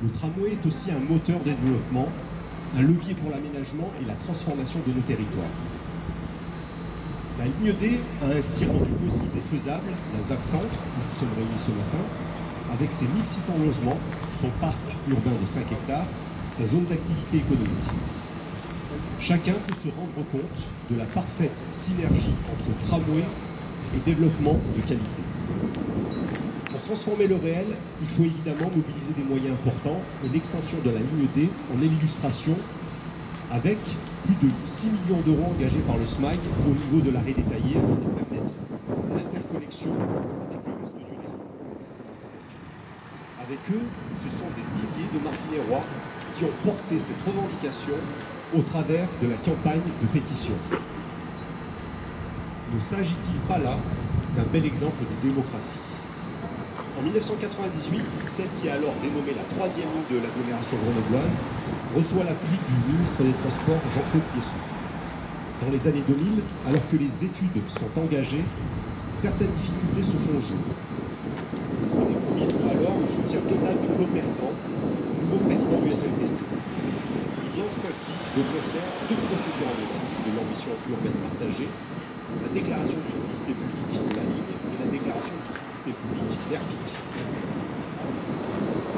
Le tramway est aussi un moteur de développement, un levier pour l'aménagement et la transformation de nos territoires. La ligne D a ainsi rendu possible et faisable la ZAC Centre, où nous sommes réunis ce matin, avec ses 1600 logements, son parc urbain de 5 hectares, sa zone d'activité économique. Chacun peut se rendre compte de la parfaite synergie entre tramway et développement de qualité. Pour transformer le réel, il faut évidemment mobiliser des moyens importants et l'extension de la ligne D en est l'illustration avec plus de 6 millions d'euros engagés par le SMAG au niveau de l'arrêt détaillé afin de permettre l'interconnexion avec le reste du réseau. Avec eux, ce sont des milliers de Martinérois qui ont porté cette revendication au travers de la campagne de pétition. Ne s'agit-il pas là d'un bel exemple de démocratie? En 1998, celle qui est alors dénommée la troisième ligne de l'agglomération grenobloise reçoit l'appui du ministre des Transports Jean-Claude Piessou. Dans les années 2000, alors que les études sont engagées, certaines difficultés se font jour. On est premier coup alors au soutien total de Claude Bertrand, nouveau président du SLTC. Il lance ainsi de concert deux procédures emblématiques de l'ambition urbaine partagée, la déclaration d'utilité publique de la ligne et la déclaration d'utilité publique d'ERPIC.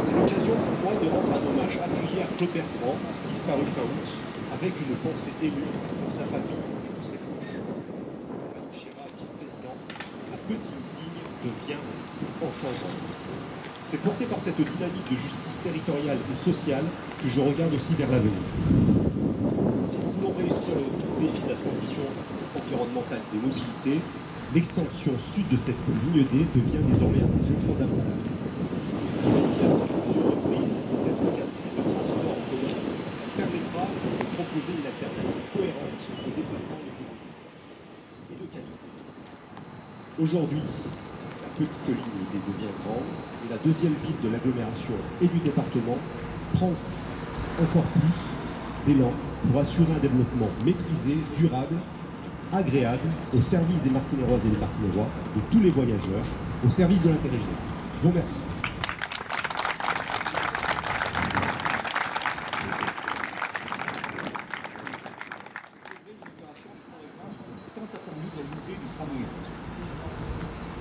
C'est l'occasion pour moi de rendre un hommage appuyé à Claude Bertrand, disparu fin août, avec une pensée émue pour sa famille et pour ses proches. Raïf Chira, vice-président, la petite ligne devient enfant grand. C'est porté par cette dynamique de justice territoriale et sociale que je regarde aussi vers l'avenir. Si nous voulons réussir le défi de la transition environnementale des mobilités, l'extension sud de cette ligne D devient désormais un enjeu fondamental. Je l'ai dit à plusieurs reprises, cette rocade sud de transport en commun permettra de proposer une alternative cohérente au déplacement économique et de qualité. Aujourd'hui, la petite ligne devient grande et la deuxième ville de l'agglomération et du département prend encore plus d'élan pour assurer un développement maîtrisé, durable, agréable, au service des Martinéroises et des Martinérois, de tous les voyageurs, au service de l'intérêt général. Je vous remercie.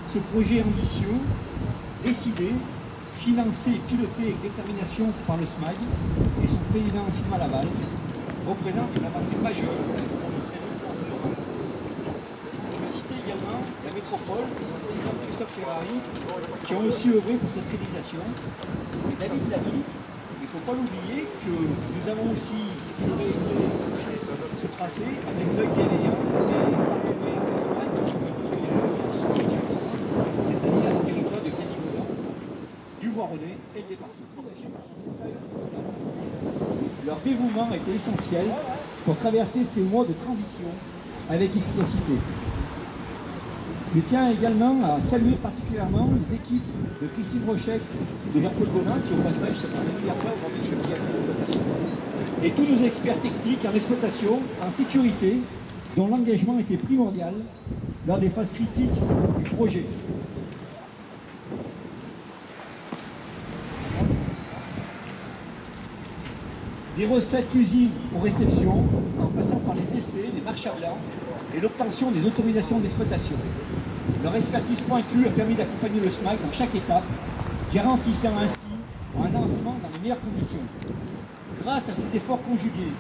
Ce projet ambitieux, décidé, financé et piloté avec détermination par le SMAG et son président Sylvain Laval, représente une avancée majeure pour notre réseau de transport. Je veux citer également la métropole et son président Christophe Ferrari qui ont aussi œuvré pour cette réalisation. Et David l'a dit, il ne faut pas l'oublier que nous avons aussi réalisé ce tracé avec l'œil bienveillant des partenaires du SMAG qui sont c'est-à-dire les territoires de Grésivaudan, du Voironnais et le département. Leur dévouement était essentiel pour traverser ces mois de transition avec efficacité. Je tiens également à saluer particulièrement les équipes de Christine Rochex et de Jean-Paul Bonin qui au passage c'est un anniversaire aujourd'hui chez l'exploitation. Et tous nos experts techniques en exploitation, en sécurité, dont l'engagement était primordial lors des phases critiques du projet. Des recettes usines aux réceptions, en passant par les essais, les marches à blanc et l'obtention des autorisations d'exploitation. Leur expertise pointue a permis d'accompagner le SMAG dans chaque étape, garantissant ainsi un lancement dans les meilleures conditions. Grâce à cet effort conjugué,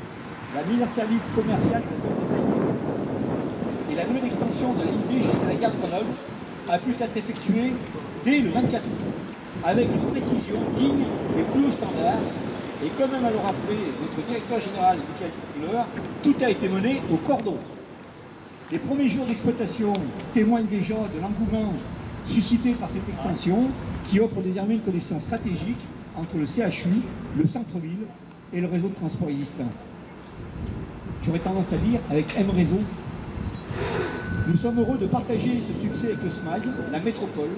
la mise en service commercial de la zone détaillée et la nouvelle extension de la ligne B jusqu'à la gare de Grenoble a pu être effectuée dès le 24 août, avec une précision digne des plus hauts standards. Et comme même à le rappeler notre directeur général, Michael Kuhler, tout a été mené au cordon. Les premiers jours d'exploitation témoignent déjà de l'engouement suscité par cette extension qui offre désormais une connexion stratégique entre le CHU, le centre-ville et le réseau de transport existant. J'aurais tendance à dire avec M-Réseau. Nous sommes heureux de partager ce succès avec le SMAG, la métropole,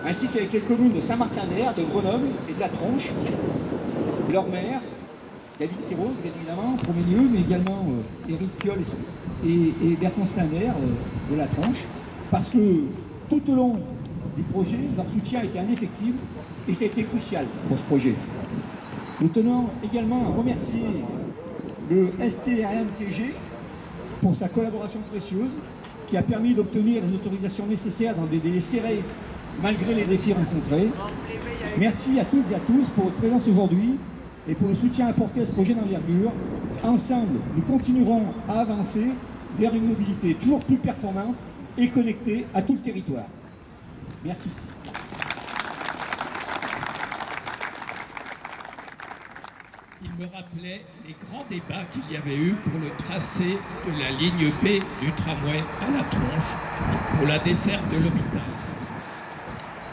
ainsi qu'avec les communes de Saint-Martin-d'Air, de Grenoble et de la Tronche, leur maire, David Quiros, bien évidemment, premier lieu, mais également Éric Piolle et Bertrand Splander de la Tronche, parce que tout au long du projet, leur soutien a été indéfectible et ça a été crucial pour ce projet. Nous tenons également à remercier le STRMTG pour sa collaboration précieuse qui a permis d'obtenir les autorisations nécessaires dans des délais serrés malgré les défis rencontrés. Merci à toutes et à tous pour votre présence aujourd'hui et pour le soutien apporté à ce projet d'envergure. Ensemble, nous continuerons à avancer vers une mobilité toujours plus performante et connectée à tout le territoire. Merci. Il me rappelait les grands débats qu'il y avait eu pour le tracé de la ligne B du tramway à la Tronche pour la desserte de l'hôpital.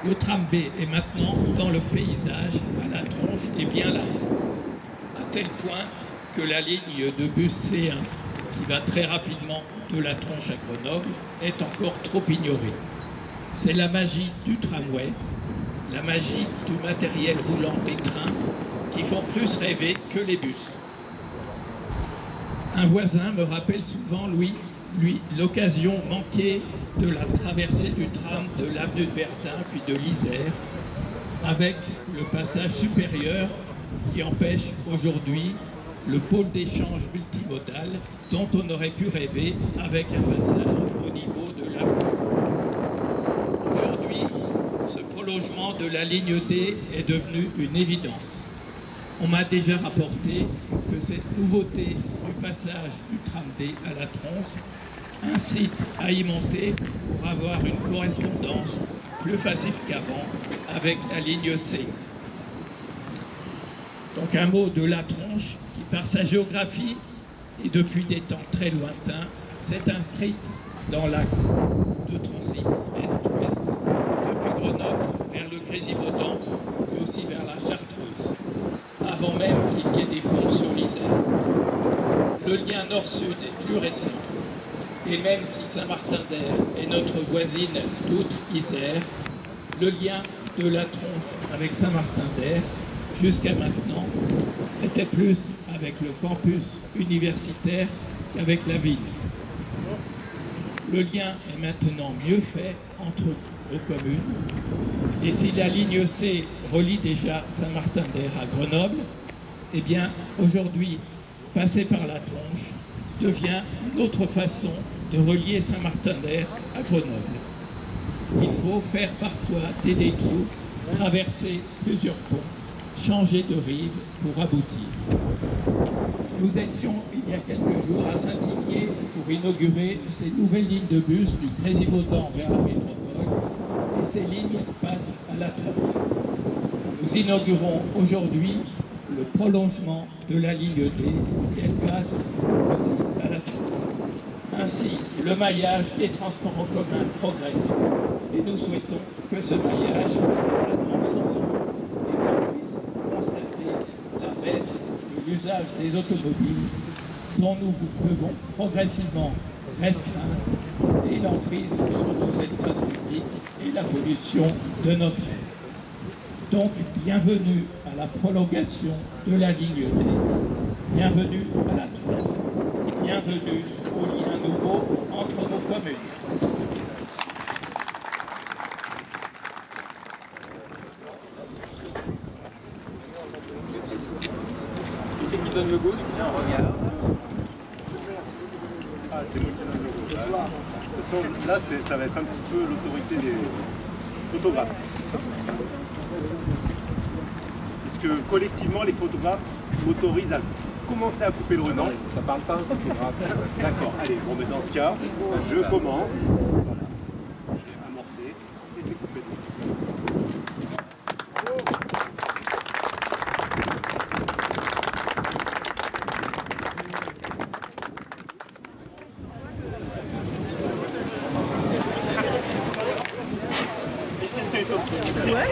Le tram B est maintenant dans le paysage à la Tronche et bien là, à tel point que la ligne de bus C1 qui va très rapidement de la Tronche à Grenoble est encore trop ignorée. C'est la magie du tramway, la magie du matériel roulant des trains qui font plus rêver que les bus. Un voisin me rappelle souvent, lui, l'occasion manquée de la traversée du tram de l'avenue de Verdun puis de l'Isère avec le passage supérieur qui empêche aujourd'hui le pôle d'échange multimodal dont on aurait pu rêver avec un passage au niveau de l'avenue. Aujourd'hui, ce prolongement de la ligne D est devenu une évidence. On m'a déjà rapporté que cette nouveauté du passage du tram D à la Tronche incite à y monter pour avoir une correspondance plus facile qu'avant avec la ligne C. Donc un mot de la Tronche qui, par sa géographie et depuis des temps très lointains, s'est inscrite dans l'axe de transit est-ouest, depuis Grenoble vers le Grésivaudan et aussi vers la Chartreuse, avant même qu'il y ait des ponts sur l'Isère. Le lien nord-sud est plus récent. Et même si Saint-Martin-d'Air est notre voisine d'Outre-Isère, le lien de la Tronche avec Saint-Martin-d'Air, jusqu'à maintenant, était plus avec le campus universitaire qu'avec la ville. Le lien est maintenant mieux fait entre nos communes, et si la ligne C relie déjà Saint-Martin-d'Air à Grenoble, eh bien aujourd'hui, passer par la Tronche devient une autre façon de relier Saint-Martin-d'Air à Grenoble. Il faut faire parfois des détours, traverser plusieurs ponts, changer de rive pour aboutir. Nous étions il y a quelques jours à Saint-Imier pour inaugurer ces nouvelles lignes de bus du Grésivaudan vers la métropole, et ces lignes passent à la Tronche. Nous inaugurons aujourd'hui le prolongement de la ligne D, et elle passe aussi à la Tronche. Ainsi, le maillage des transports en commun progresse, et nous souhaitons que ce maillage soit dans le sens et qu'on puisse constater la baisse de l'usage des automobiles dont nous devons progressivement restreindre et l'emprise sur nos espaces publics et la pollution de notre air. Donc, bienvenue à la prolongation de la ligne D, bienvenue à la Tronche, bienvenue au lien nouveau entre nos communes. Qui c'est qui donne le goût? Viens, regarde. Ah, c'est moi qui donne le goût. De toute façon, là, ça va être un petit peu l'autorité des photographes. Est-ce que collectivement, les photographes m'autorisent à commencer à couper le ruban? Ça parle pas un photographe. D'accord, allez, bon, mais dans ce cas, je commence. Voilà. Je vais amorcer et c'est coupé. Ouais,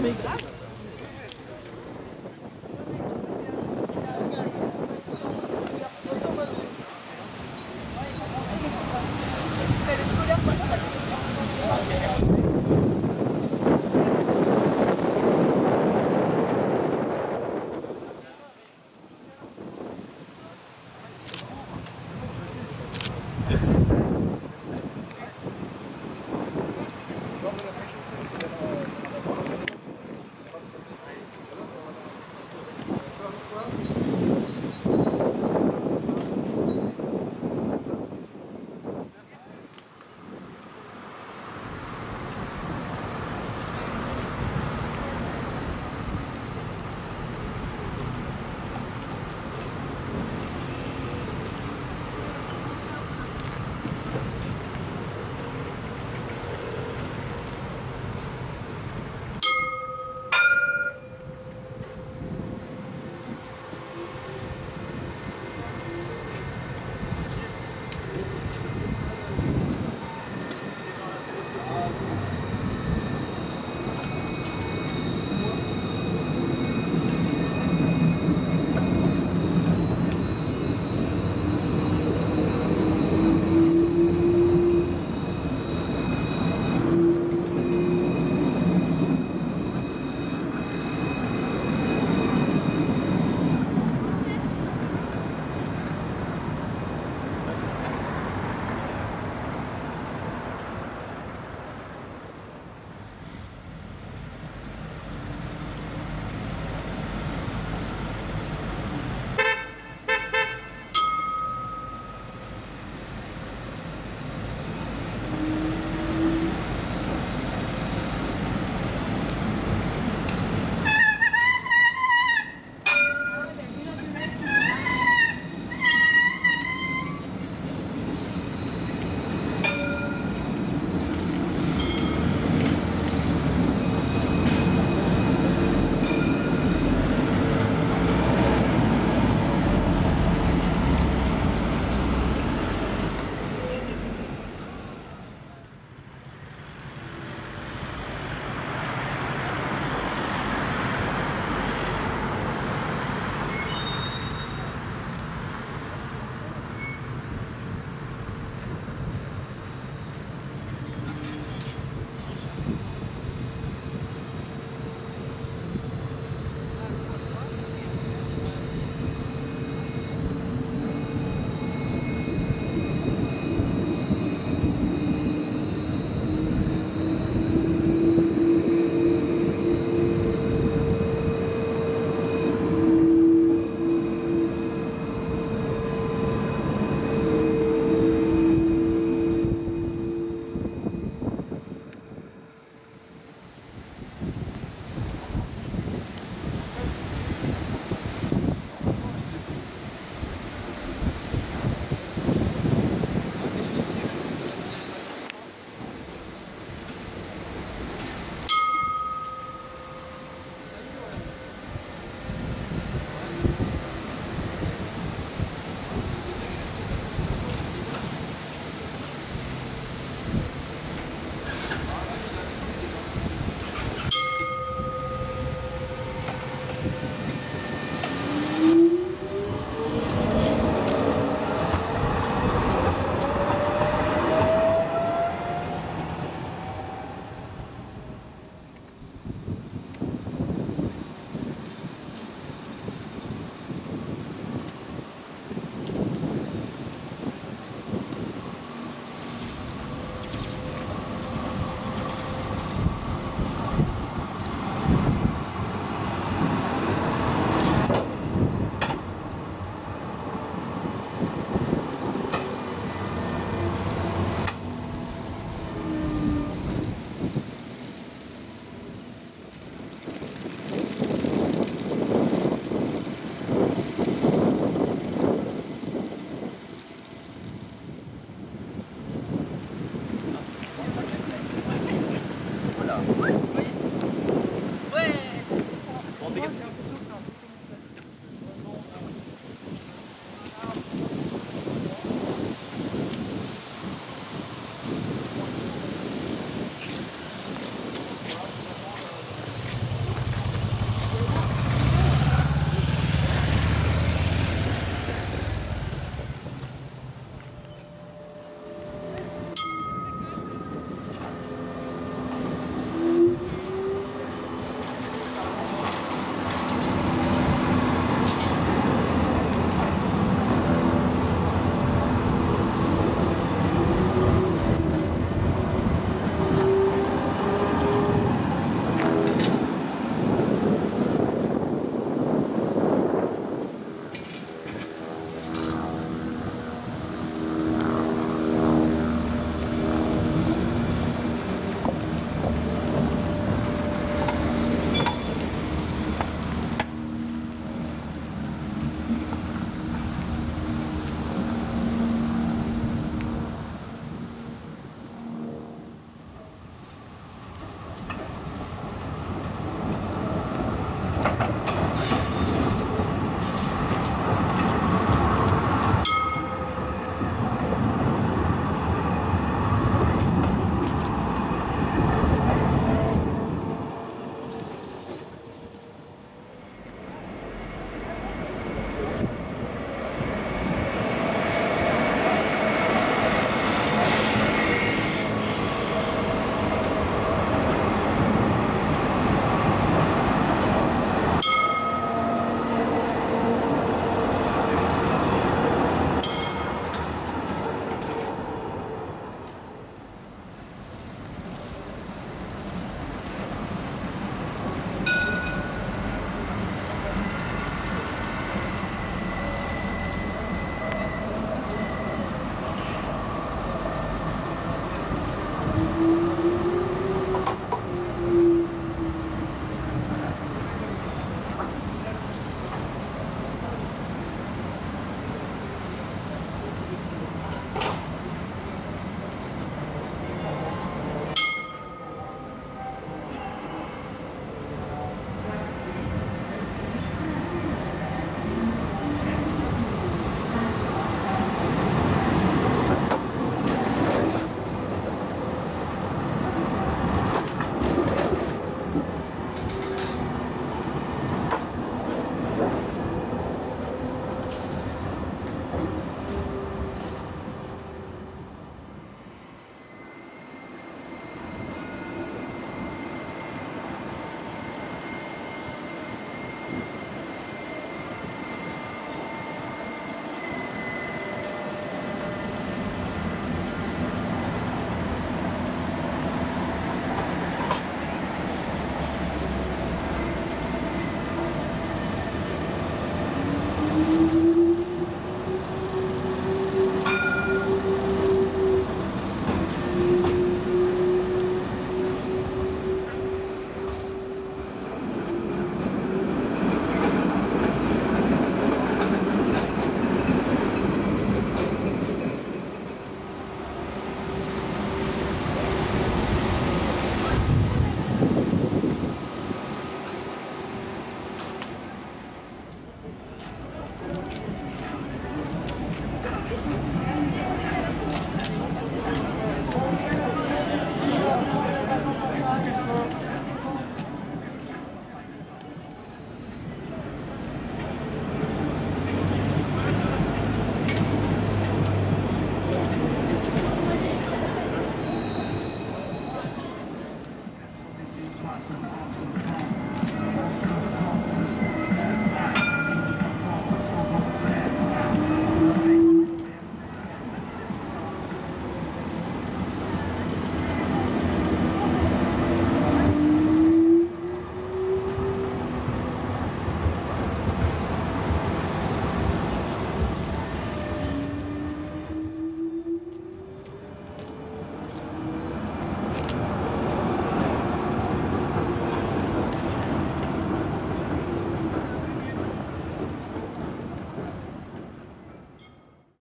mais grave.